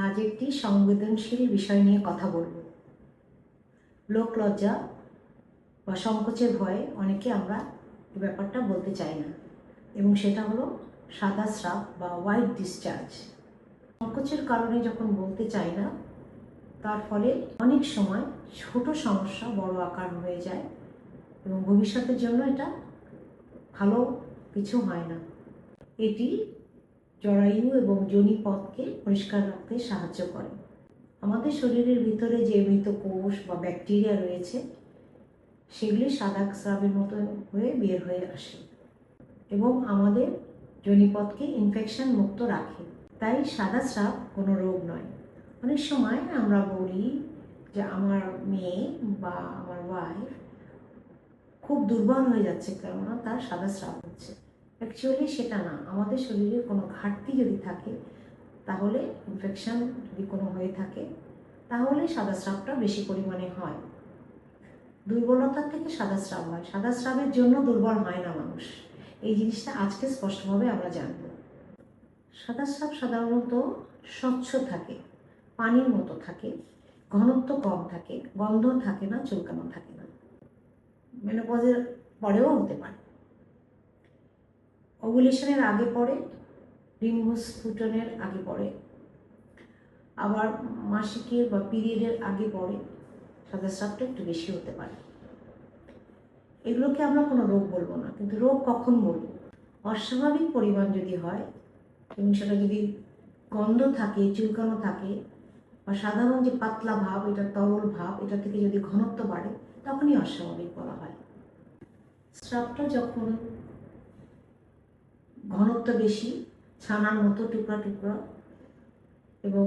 আজ একটি সংবেদনশীল বিষয় নিয়ে কথা বলব। লোক লজ্জা বা সংকোচের ভয়ে অনেকে আমরা এই ব্যাপারটা বলতে চাই না, এবং সেটা হলো সাদা স্রাব বা হোয়াইট ডিসচার্জ। সংকোচের কারণে যখন বলতে চাই না, তার ফলে অনেক সময় ছোট সমস্যা বড় আকার হয়ে যায় এবং ভবিষ্যতের জন্য এটা ভালো কিছু হয় না। এটি জরায়ু এবং যোনিপথকে পরিষ্কার রাখতে সাহায্য করে। আমাদের শরীরের ভিতরে যে মৃত কোষ বা ব্যাকটেরিয়া রয়েছে, সেগুলি সাদা স্রাবের মতো হয়ে বের হয়ে আসে এবং আমাদের যোনিপথকে ইনফেকশন মুক্ত রাখে। তাই সাদা স্রাব কোনো রোগ নয়। অনেক সময় আমরা বলি যে আমার মেয়ে বা আমার ওয়াইফ খুব দুর্বল হয়ে যাচ্ছে, কেননা তার সাদা স্রাব হচ্ছে। অ্যাকচুয়ালি সেটা না। আমাদের শরীরে কোনো ঘাটতি যদি থাকে, তাহলে ইনফেকশন যদি কোনো হয়ে থাকে, তাহলে সাদা স্রাবটা বেশি পরিমাণে হয়। দুর্বলতার থেকে সাদা স্রাব হয়। সাদা স্রাবের জন্য দুর্বল হয় না মানুষ। এই জিনিসটা আজকে স্পষ্টভাবে আমরা জানব। সাদা স্রাব সাধারণত স্বচ্ছ থাকে, পানির মতো থাকে, ঘনত্ব কম থাকে, গন্ধ থাকে না, চুলকানো থাকে না। মেনোপজের পরেও হতে পারে। ওভুলেশনের আগে পড়ে, ডিম্বস্ফুটনের আগে পড়ে, আবার মাসিকের বা পিরিয়ডের আগে পড়ে সাদা স্রাবটা একটু বেশি হতে পারে। এগুলোকে আমরা কোনো রোগ বলবো না, কিন্তু রোগ কখন বলবো? অস্বাভাবিক পরিমাণ যদি হয় এবং সেটা যদি গন্ধ থাকে, চুলকানো থাকে, বা সাধারণ যে পাতলা ভাব, এটা তরল ভাব, এটা থেকে যদি ঘনত্ব বাড়ে, তখনই অস্বাভাবিক বলা হয়। স্রাবটা যখন ঘনত্ব বেশি, ছানার মতো টুকরা টুকরা এবং